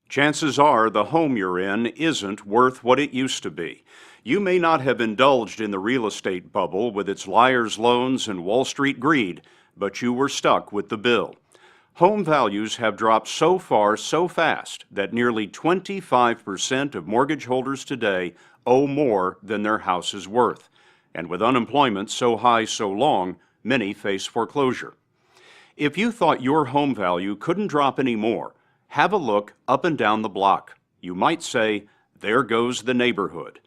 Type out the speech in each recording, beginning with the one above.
Chances are the home you're in isn't worth what it used to be. You may not have indulged in the real estate bubble with its liar's loans and Wall Street greed, but you were stuck with the bill. Home values have dropped so far so fast that nearly 25% of mortgage holders today owe more than their house is worth. And with unemployment so high so long, many face foreclosure. If you thought your home value couldn't drop any more, have a look up and down the block. You might say, there goes the neighborhood.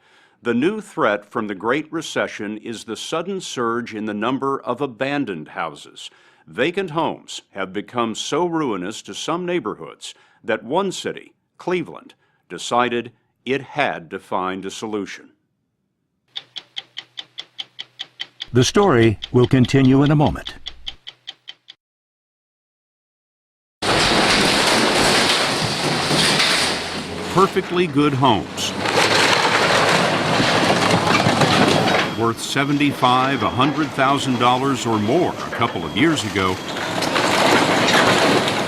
The new threat from the Great Recession is the sudden surge in the number of abandoned houses. Vacant homes have become so ruinous to some neighborhoods that one city, Cleveland, decided it had to find a solution. The story will continue in a moment. Perfectly good homes, worth $75,000, $100,000 or more a couple of years ago,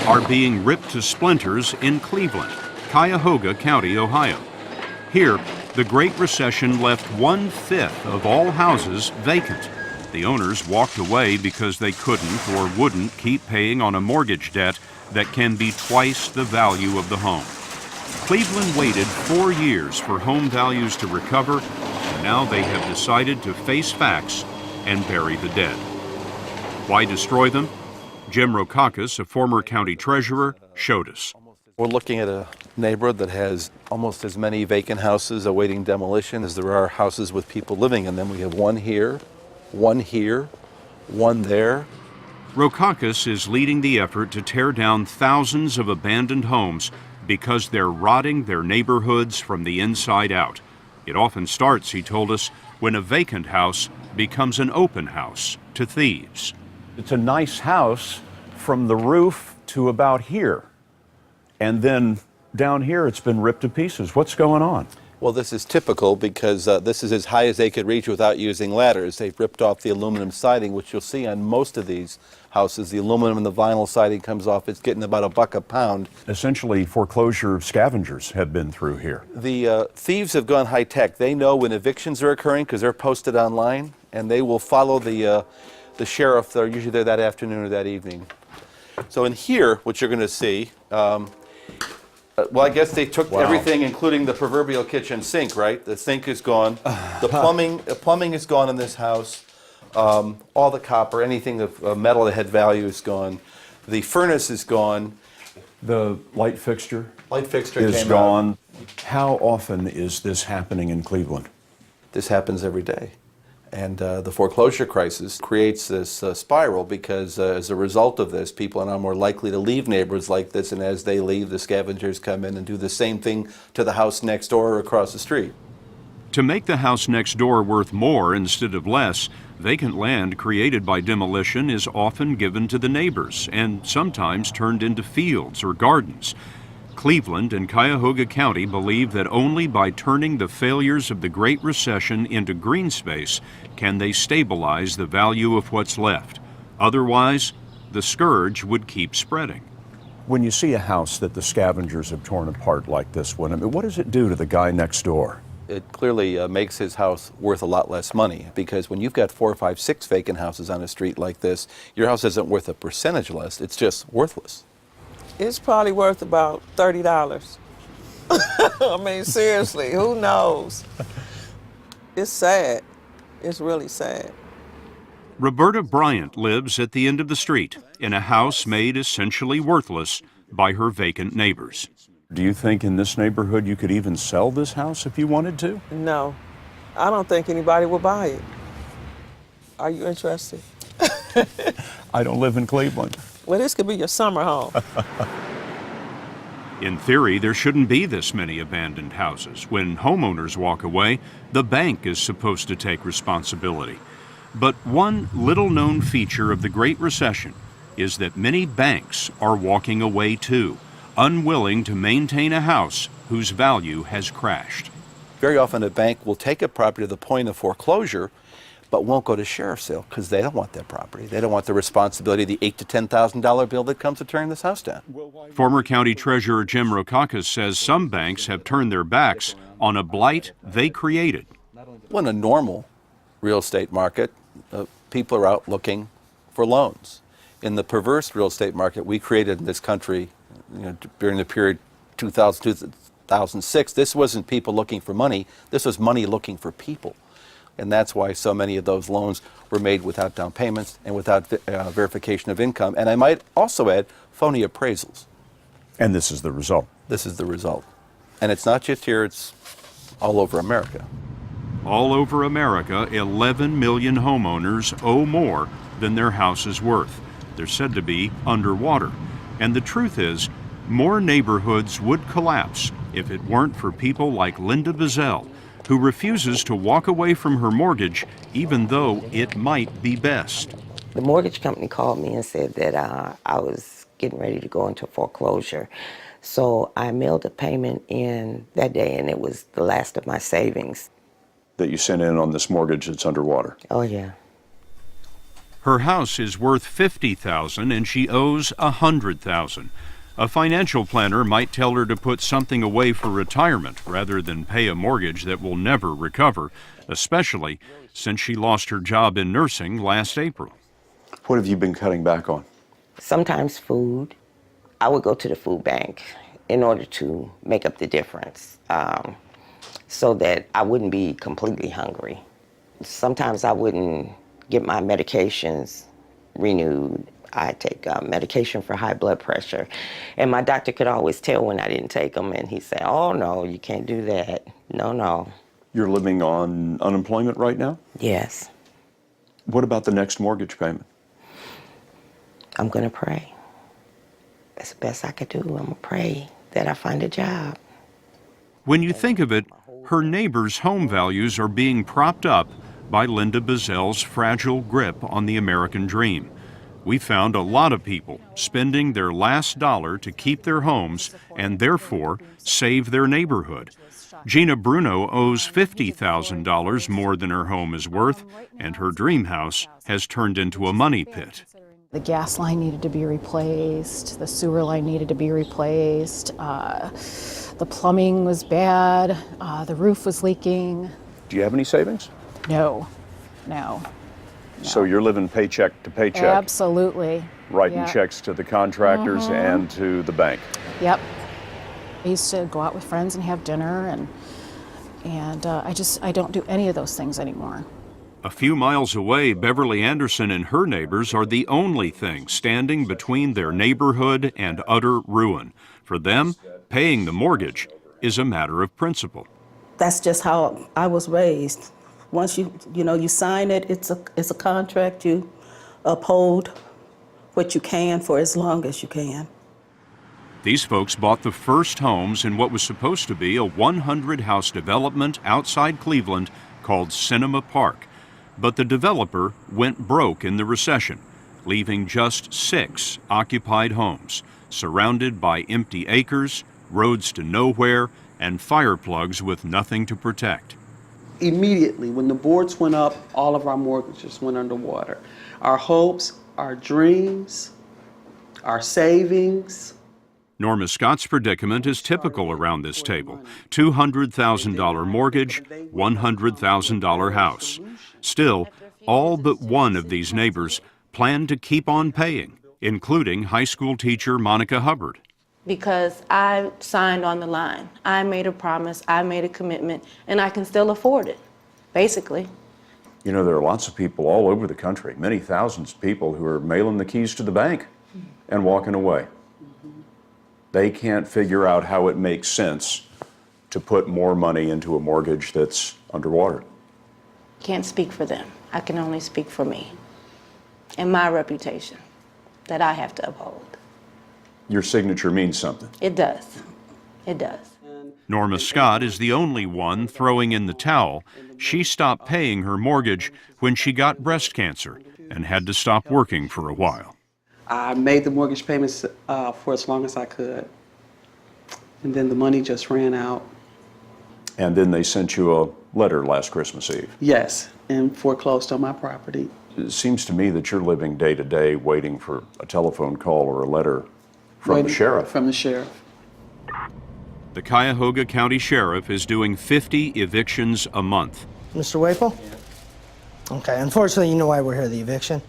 are being ripped to splinters in Cleveland, Cuyahoga County, Ohio. Here, the Great Recession left 1/5 of all houses vacant. The owners walked away because they couldn't or wouldn't keep paying on a mortgage debt that can be twice the value of the home. Cleveland waited 4 years for home values to recover, and now they have decided to face facts and bury the dead. Why destroy them? Jim Rokakis, a former county treasurer, showed us. We're looking at a neighborhood that has almost as many vacant houses awaiting demolition as there are houses with people living in them. We have one here, one here, one there. Rokakis is leading the effort to tear down thousands of abandoned homes because they're rotting their neighborhoods from the inside out. It often starts, he told us, when a vacant house becomes an open house to thieves. It's a nice house from the roof to about here. And then down here, it's been ripped to pieces. What's going on? Well, this is typical because this is as high as they could reach without using ladders. They've ripped off the aluminum siding, which you'll see on most of these houses. The aluminum and the vinyl siding comes off. It's getting about $1 a pound. Essentially, foreclosure scavengers have been through here. The thieves have gone high-tech. They know when evictions are occurring because they're posted online, and they will follow the sheriff. They're usually there that afternoon or that evening. So in here, what you're going to see, well, I guess they took everything, including the proverbial kitchen sink, right? The sink is gone. The plumbing is gone in this house. All the copper, anything of metal that had value is gone. The furnace is gone. The light fixture is gone. How often is this happening in Cleveland? This happens every day. And the foreclosure crisis creates this spiral because as a result of this, people are now more likely to leave neighborhoods like this, and as they leave, the scavengers come in and do the same thing to the house next door or across the street. To make the house next door worth more instead of less, vacant land created by demolition is often given to the neighbors and sometimes turned into fields or gardens. Cleveland and Cuyahoga County believe that only by turning the failures of the Great Recession into green space can they stabilize the value of what's left. Otherwise, the scourge would keep spreading. When you see a house that the scavengers have torn apart like this one, I mean, what does it do to the guy next door? It clearly makes his house worth a lot less money, because when you've got 4, 5, 6 vacant houses on a street like this, your house isn't worth a percentage less, it's just worthless. It's probably worth about $30. I mean, seriously, who knows? It's sad. It's really sad. Roberta Bryant lives at the end of the street in a house made essentially worthless by her vacant neighbors. Do you think in this neighborhood you could even sell this house if you wanted to? No, I don't think anybody will buy it. Are you interested? I don't live in Cleveland. Well, this could be your summer home. In theory, there shouldn't be this many abandoned houses. When homeowners walk away, the bank is supposed to take responsibility. But one little-known feature of the Great Recession is that many banks are walking away too, unwilling to maintain a house whose value has crashed. Very often a bank will take a property to the point of foreclosure, but won't go to sheriff's sale because they don't want that property. They don't want the responsibility of the $8,000 to $10,000 bill that comes to tearing this house down. Former County Treasurer Jim Rokakis says some banks have turned their backs on a blight they created. Well, in a normal real estate market, people are out looking for loans. In the perverse real estate market we created in this country, during the period 2006, this wasn't people looking for money, this was money looking for people. And that's why so many of those loans were made without down payments and without verification of income. And I might also add phony appraisals. And this is the result. This is the result. And it's not just here, it's all over America. All over America, 11 million homeowners owe more than their house is worth. They're said to be underwater. And the truth is, more neighborhoods would collapse if it weren't for people like Linda Bazell, who refuses to walk away from her mortgage even though it might be best. The mortgage company called me and said that I was getting ready to go into foreclosure. So I mailed a payment in that day, and it was the last of my savings. That you sent in on this mortgage that's underwater. Oh, yeah. Her house is worth $50,000 and she owes $100,000. A financial planner might tell her to put something away for retirement rather than pay a mortgage that will never recover, especially since she lost her job in nursing last April. What have you been cutting back on? Sometimes food. I would go to the food bank in order to make up the difference so that I wouldn't be completely hungry. Sometimes I wouldn't get my medications renewed. I take medication for high blood pressure. And my doctor could always tell when I didn't take them, and he'd say, oh, no, you can't do that. No. You're living on unemployment right now? Yes. What about the next mortgage payment? I'm going to pray. That's the best I could do. I'm going to pray that I find a job. When you think of it, her neighbors' home values are being propped up by Linda Bazell's fragile grip on the American dream. We found a lot of people spending their last dollar to keep their homes and therefore save their neighborhood. Gina Bruno owes $50,000 more than her home is worth, and her dream house has turned into a money pit. The gas line needed to be replaced, the sewer line needed to be replaced, the plumbing was bad, the roof was leaking. Do you have any savings? No. So you're living paycheck to paycheck? Absolutely. Writing Yeah. checks to the contractors and to the bank? Yep. I used to go out with friends and have dinner, and I don't do any of those things anymore. A few miles away, Beverly Anderson and her neighbors are the only thing standing between their neighborhood and utter ruin. For them, paying the mortgage is a matter of principle. That's just how I was raised. Once you sign it, it's a contract. You uphold what you can for as long as you can. These folks bought the first homes in what was supposed to be a 100-house development outside Cleveland called Cinema Park. But the developer went broke in the recession, leaving just 6 occupied homes, surrounded by empty acres, roads to nowhere, and fire plugs with nothing to protect. Immediately, when the boards went up, all of our mortgages went underwater. Our hopes, our dreams, our savings. Norma Scott's predicament is typical around this table. $200,000 mortgage, $100,000 house. Still, all but one of these neighbors plan to keep on paying, including high school teacher Monica Hubbard. Because I signed on the line. I made a promise, I made a commitment, and I can still afford it, basically. You know, there are lots of people all over the country, many thousands of people who are mailing the keys to the bank and walking away. They can't figure out how it makes sense to put more money into a mortgage that's underwater. Can't speak for them. I can only speak for me and my reputation that I have to uphold. Your signature means something. It does. It does. Norma Scott is the only one throwing in the towel. She stopped paying her mortgage when she got breast cancer and had to stop working for a while. I made the mortgage payments for as long as I could. And then the money just ran out. And then they sent you letter last Christmas Eve. Yes, and foreclosed on my property. It seems to me that you're living day to day waiting for a telephone call or a letter from the sheriff. From the sheriff. The Cuyahoga County Sheriff is doing 50 evictions a month. Mr. Waple? Okay, unfortunately, you know why we're here, the eviction.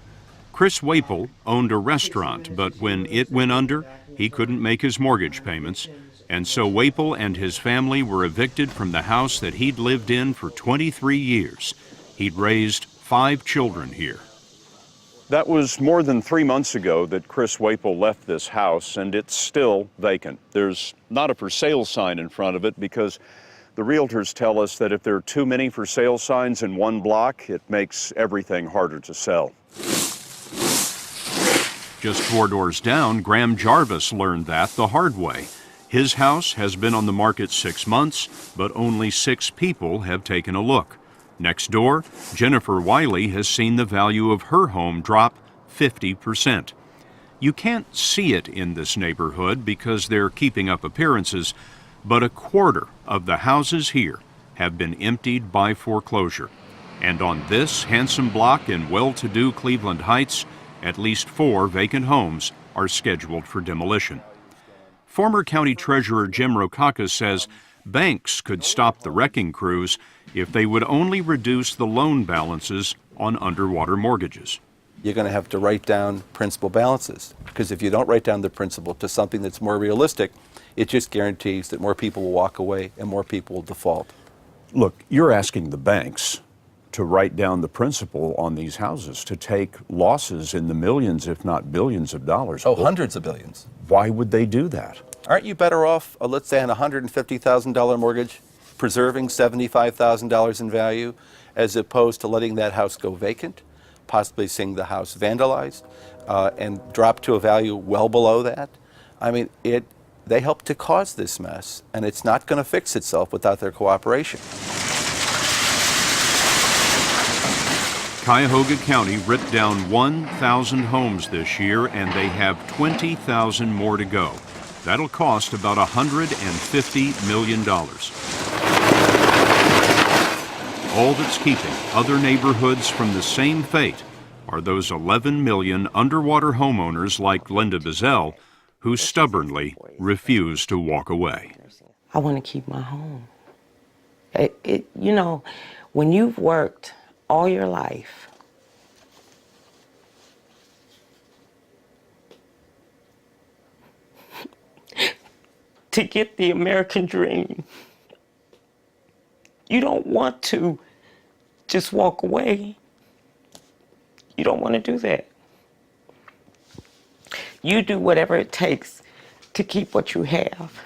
Chris Waple owned a restaurant, but when it went under, he couldn't make his mortgage payments. And so Waple and his family were evicted from the house that he'd lived in for 23 years. He'd raised 5 children here. That was more than 3 months ago that Chris Waple left this house, and it's still vacant. There's not a for sale sign in front of it because the realtors tell us that if there are too many for sale signs in one block, it makes everything harder to sell. Just 4 doors down, Graham Jarvis learned that the hard way. His house has been on the market 6 months, but only 6 people have taken a look. Next door, Jennifer Wiley has seen the value of her home drop 50%. You can't see it in this neighborhood because they're keeping up appearances, but a quarter of the houses here have been emptied by foreclosure. And on this handsome block in well-to-do Cleveland Heights, at least 4 vacant homes are scheduled for demolition. Former County Treasurer Jim Rokaka says banks could stop the wrecking crews if they would only reduce the loan balances on underwater mortgages. You're going to have to write down principal balances, because if you don't write down the principal to something that's more realistic, it just guarantees that more people will walk away and more people will default. Look, you're asking the banks to write down the principal on these houses, to take losses in the millions, if not billions of dollars. Oh, hundreds of billions. Why would they do that? Aren't you better off, let's say, on a $150,000 mortgage, preserving $75,000 in value, as opposed to letting that house go vacant, possibly seeing the house vandalized, and drop to a value well below that? I mean, they helped to cause this mess, and it's not going to fix itself without their cooperation. Cuyahoga County ripped down 1,000 homes this year, and they have 20,000 more to go. That'll cost about $150 million. All that's keeping other neighborhoods from the same fate are those 11 million underwater homeowners like Linda Bizzell, who stubbornly refuse to walk away. I want to keep my home. You know, when you've worked all your life, to get the American dream, you don't want to just walk away. You don't want to do that. You do whatever it takes to keep what you have.